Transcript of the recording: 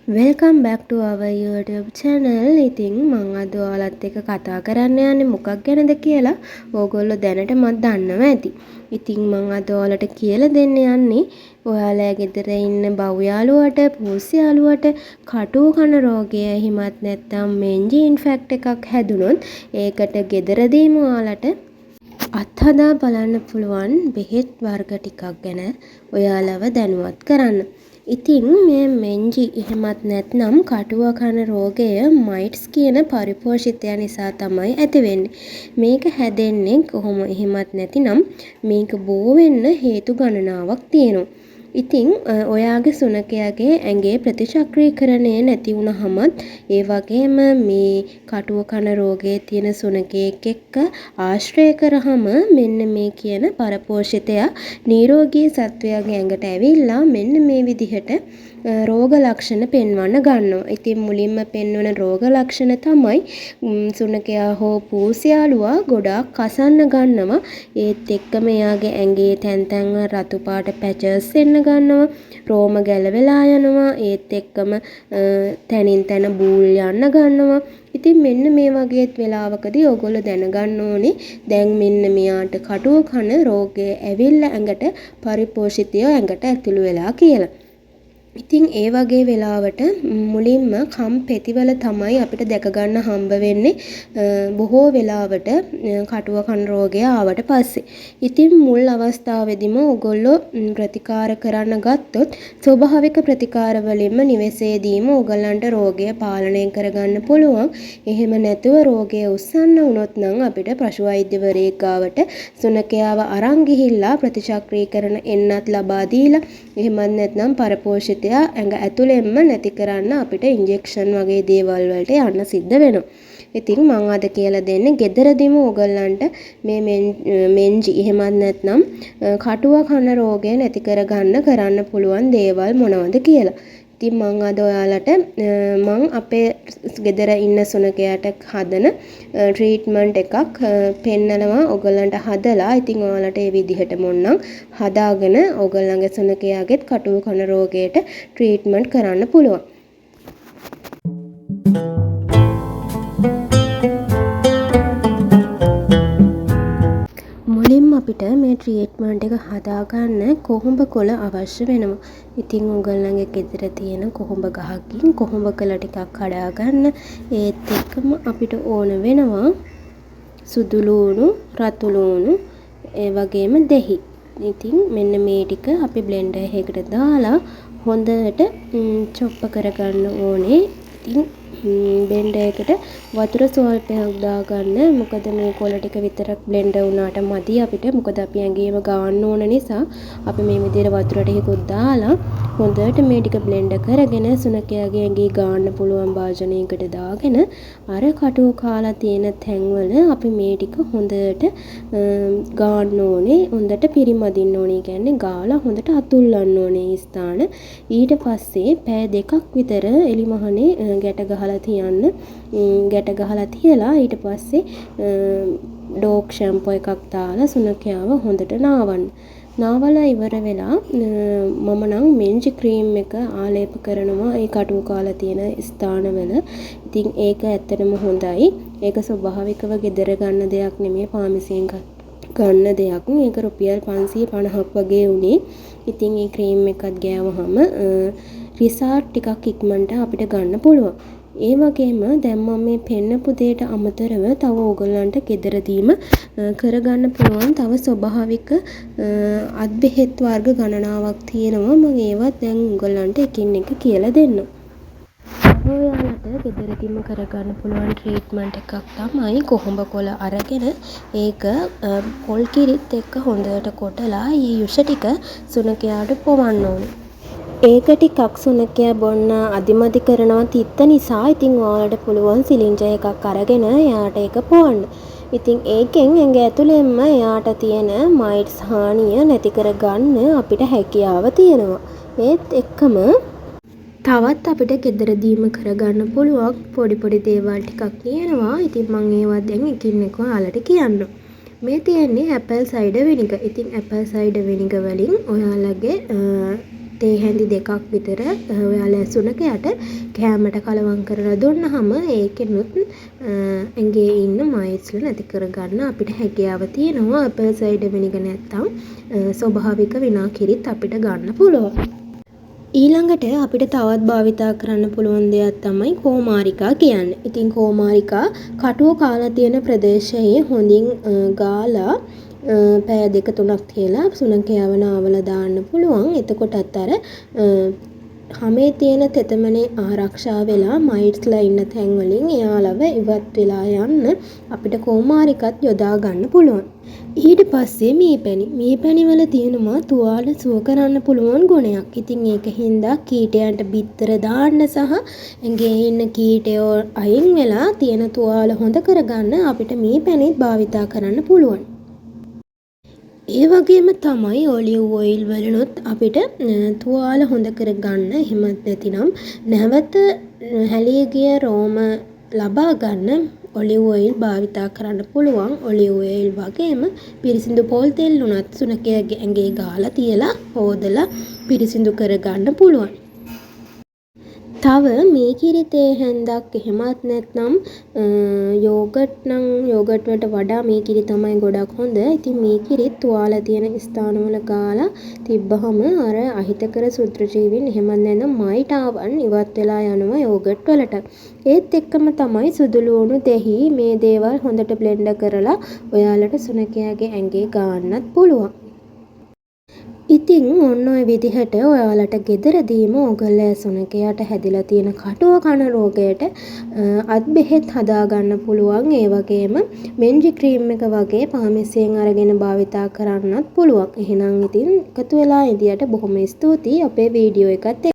Welcome back two our YouTube channel. ඉතින් මම අද ඔයාලත් එක්ක කතා කරන්න යන්නේ මොකක් ගැනද කියලා ඕගොල්ලෝ දැනටමත් දන්නවා ඇති. ඉතින් මම අද ඔයාලට කියලා දෙන්න යන්නේ ඔයාලා ගෙදර ඉන්න බව් යාළුවට, පූසි යාළුවට කටුව කන රෝගය හිමත් නැත්නම් මෙන්ජි ඉන්ෆෙක්ට් එකක් හැදුනොත් ඒකට ගෙදරදීම ඔයාලට අත්හදා බලන්න පුළුවන් බෙහෙත් වර්ග ටිකක් ගැන ඔයාලව දැනුවත් කරන්න. ඉතින් මේ මෙන්ජි එහෙමත් නැත්නම් කටුව කන රෝගය මයිට්ස් කියන පරිපෝෂිතය නිසා තමයි ඇති වෙන්නේ. මේක හැදෙන්නේ කොහොම එහෙමත් නැතිනම් මේක බෝ වෙන්න හේතු ගණනාවක් තියෙනවා. ඉතින් ඔයාගේ සුනකයාගේ ඇඟේ ප්‍රතිචක්‍රීකරණය නැති වුණහමත් ඒ වගේම මේ කටුව කන රෝගයේ තියෙන සුනකයෙක් එක්ක ආශ්‍රය කරාම මෙන්න මේ කියන පරපෝෂිතයා නිරෝගී සත්වයාගේ ඇඟට ඇවිල්ලා මෙන්න මේ විදිහට රෝග ලක්ෂණ පෙන්වන්න ගන්නවා. ඉතින් මුලින්ම පෙන්වන රෝග ලක්ෂණ තමයි සුනකයා හෝ පූසි යාළුවා ගොඩාක් කසන්න ගන්නවා. ඒත් එක්කම එයාගේ ඇඟේ තැන් තැන්වල රතු පාට පැචස් එන්න ගන්නවා. රෝම ගැලවෙලා යනවා. ඒත් එක්කම තනින් තන බූල් යන්න ගන්නවා. ඉතින් මෙන්න මේ වගේ වෙලාවකදී ඔයගොල්ලෝ දැනගන්න ඕනේ දැන් මෙන්න මෙයාට කටුව කන රෝගය ඇවිල්ලා ඇඟට පරිපෝෂිතය ඇඟට ඇතුළු වෙලා කියලා. ඉතින් ඒ වගේ වෙලාවට මුලින්ම කම් පෙතිවල තමයි අපිට දැක ගන්න හම්බ වෙන්නේ බොහෝ වෙලාවට කටුව කන රෝගය ආවට පස්සේ. ඉතින් මුල් අවස්ථාවේදීම ඔයගොල්ලෝ ප්‍රතිකාර කරන්න ගත්තොත් ස්වභාවික ප්‍රතිකාර වලින්ම නිවෙසේදීම ඔයගලන්ට රෝගය පාලනය කරගන්න පුළුවන්. එහෙම නැතුව රෝගය උස්සන්න වුණොත් නම් අපිට පශු වෛද්‍යවරයෙක් ගාවට සුනකයාව අරන් ගිහිල්ලා ප්‍රතිචක්‍රීකරණ එන්නත් ලබා දීලා එහෙමත් නැත්නම් පරපෝෂිත ඇඟ ඇතුළෙන්ම නැති කරන්න අපිට ඉන්ජෙක්ෂන් වගේ දේවල් වලට යන්න සිද්ධ වෙනවා. ඉතින් මම අද කියලා දෙන්නේ ගෙදරදීම ඕගොල්ලන්ට මේ මෙන්ජි එහෙමත් නැත්නම් කටුව කන රෝගය නැති කරන්න පුළුවන් දේවල් මොනවද කියලා. ඉතින් මම අද ඔයාලට මම අපේ ගෙදර ඉන්න සුනකයාට හදන ට්‍රීට්මන්ට් එකක් පෙන්නනවා ඔයගලන්ට හදලා. ඉතින් ඔයාලට මේ විදිහට මොන්නම් හදාගෙන ඔයගලන්ගේ සුනකයාගෙත් කටුව කන රෝගයට ට්‍රීට්මන්ට් කරන්න පුළුවන්. මුලින්ම අපිට මේ ට්‍රීට්මන්ට් එක හදාගන්න කොහොඹ කොළ අවශ්‍ය වෙනවා. ඉතින් ඔයගොල්ලන්ගේ ගෙදර තියෙන කොහොඹ ගහකින් කොහොඹ කොළ ටිකක් කඩා ගන්න. ඒත් එක්කම අපිට ඕන වෙනවා සුදු ලූණු, රතු ලූණු, ඒ වගේම දෙහි. ඉතින් මෙන්න මේ ටික අපි බ්ලෙන්ඩර් එකකට දාලා හොඳට චොප් කරගන්න ඕනේ. ඉතින් බ්ලෙන්ඩර් එකට වතුර ස්වල්පයක් දාගන්න. මොකද මේ කොළ ටික විතරක් බ්ලෙන්ඩ් වුණාට මදි අපිට. මොකද අපි ඇඟේම ගාන්න ඕන නිසා අපි මේ විදිහට වතුර ටිකකුත් දාලා හොඳට මේ ටික බ්ලෙන්ඩ් කරගෙන සුනකයාගේ ඇඟේ ගාන්න පුළුවන් භාජනයකට දාගෙන අර කටුව කාලා තියෙන තැන්වල අපි මේ ටික හොඳට ගාන්න ඕනේ. හොඳට පිරිමදින්න ඕනේ. කියන්නේ ගාලා හොඳට අතුල්ලන්න ඕනේ ස්ථාන. ඊට පස්සේ පැය දෙකක් විතර එලිමහනේ ගැට ගහලා තියන්න. ගැට ගහලා තියලා ඊට පස්සේ ඩෝක් ෂැම්පෝ එකක් දාලා සුනකයාව හොඳට නාවන්න. නාවලා ඉවර වෙලා මම නම් මෙන්ජි ක්‍රීම් එක ආලේප කරනවා ඒ කටුව කාලා තියෙන ස්ථානවල. ඉතින් ඒක ඇත්තටම හොඳයි. ඒක ස්වභාවිකව ගෙදර ගන්න දෙයක් නෙමෙයි, ෆාමසියෙන් ගන්න දෙයක්. ඒක රුපියල් 550ක් වගේ උනේ. ඉතින් මේ ක්‍රීම් එකත් ගෑවහම රිසල්ට් ටිකක් ඉක්මනට අපිට ගන්න පුළුවන්. ඒ වගේම දැන් මම මේ පෙන්නපු දෙයට අමතරව තව ඕගොල්ලන්ට ගෙදරදීම කරගන්න පුළුවන් තව ස්වභාවික අත් බෙහෙත් වර්ග ගණනාවක් තියෙනවා. මම ඒවත් දැන් ඕගොල්ලන්ට එකින් එක කියලා දෙන්නම්. ඔයාලට ගෙදරදීම කරගන්න පුළුවන් ට්‍රීට්මන්ට් එකක් තමයි කොහොඹ කොළ අරගෙන ඒක පොල් කිරිත් එක්ක හොඳට කොටලා ඊ යුෂ ටික සුනකයාට පොවන්න ඕනේ. ඒක ටිකක් සුනකයා බොන්න අදිමදි කරනවා තිත්ත නිසා. ඉතින් ඔයාලට පුළුවන් සිලින්ජර් එකක් අරගෙන එයාට ඒක පොවන්න. ඉතින් ඒකෙන් ඇඟ ඇතුළෙන්ම එයාට තියෙන මයිට්ස් හානිය නැති කරගන්න අපිට හැකියාව තියෙනවා. ඒත් එක්කම තවත් අපිට ගෙදරදීම කරගන්න පුළුවන් පොඩි පොඩි දේවල් ටිකක් තියෙනවා. ඉතින් මම ඒවා දැන් එකින් එක ඔයාලට කියන්නම්. මේ තියෙන්නේ ඇපල් සයිඩර් විනිගර්. ඉතින් ඇපල් සයිඩර් විනිගර් වලින් ඔයාලගේ තේ හැඳි 2ක් විතර ඔයාලා සුනකයට කෑමට කලවම් කරලා දුන්නාම ඒකෙනුත් ඇඟේ ඉන්න මයිස්ල නැති කරගන්න අපිට හැකියාව තියෙනවා. අපල් සයිඩර් විනිගර් නැත්තම් ස්වභාවික විනාකිරිත් අපිට ගන්න පුළුවන්. ඊළඟට අපිට තවත් භාවිතා කරන්න පුළුවන් දෙයක් තමයි කෝමාරිකා කියන්නේ. ඉතින් කෝමාරිකා කටුව කාලා තියෙන ප්‍රදේශයේ හොඳින් ගාලා පැය 2-3ක් තියලා සුනඛයව නාවලා දාන්න පුළුවන්. එතකොටත් අර හැමේ තියෙන තෙතමනේ ආරක්ෂා වෙලා මයිට්ස්ලා ඉන්න තැන් වලින් එයාලව ඉවත් වෙලා යන්න අපිට කෝමාරිකත් යොදා ගන්න පුළුවන්. ඊට පස්සේ මීපැණි වල තියෙනවා තුවාල සුව කරන්න පුළුවන් ගුණයක්. ඉතින් ඒක හින්දා කීටයන්ට බිත්තර දාන්න සහ ඇඟේ ඉන්න කීටයෝ අයින් වෙලා තියෙන තුවාල හොඳ කරගන්න අපිට මීපැණිත් භාවිතා කරන්න පුළුවන්. ඒ වගේම තමයි ඔලිව් ඔයිල් වලිනුත් අපිට තුවාල හොඳ කරගන්න එහෙමත් නැතිනම් නැවත හැලී ගිය රෝම ලබා ගන්න ඔලිව් ඔයිල් භාවිතා කරන්න පුළුවන්. ඔලිව් ඔයිල් වගේම පිරිසිදු පොල් තෙල් උනත් සුනඛයාගේ ඇඟේ ගාලා තියලා හොදලා පිරිසිදු කරගන්න පුළුවන්. තව මීකිරි තේ හැන්දක් එහෙමත් නැත්නම් යෝගට් වලට වඩා මීකිරි තමයි ගොඩක් හොඳ. ඉතින් මීකිරිත් තුවාල තියෙන ස්ථානවල ගාලා තිබ්බහම අර අහිතකර සුත්‍රජීවීන් එහෙමත් නැත්නම් මයිට් ආවන් ඉවත් වෙලා යනවා යෝගට් වලට. ඒත් එක්කම තමයි සුදුලුණු දෙහි මේ දේවල් හොඳට බ්ලෙන්ඩ් කරලා ඔයාලට සුනඛයාගේ ඇඟේ ගාන්නත් පුළුවන්. ඉතින් ඔන්න ඔය විදිහට ඔයාලට ගෙදරදීම ඕගොල්ලෝ සුනඛයාට හැදිලා තියෙන කටුව කන රෝගයට අත් බෙහෙත් හදාගන්න පුළුවන්. ඒ වගේම මෙන්ජි ක්‍රීම් එක වගේ පාමිසියෙන් අරගෙන භාවිතා කරන්නත් පුළුවන්. එහෙනම් ඉතින් එකතු වෙලා ඉදියට බොහොම ස්තුතියි අපේ වීඩියෝ එකත්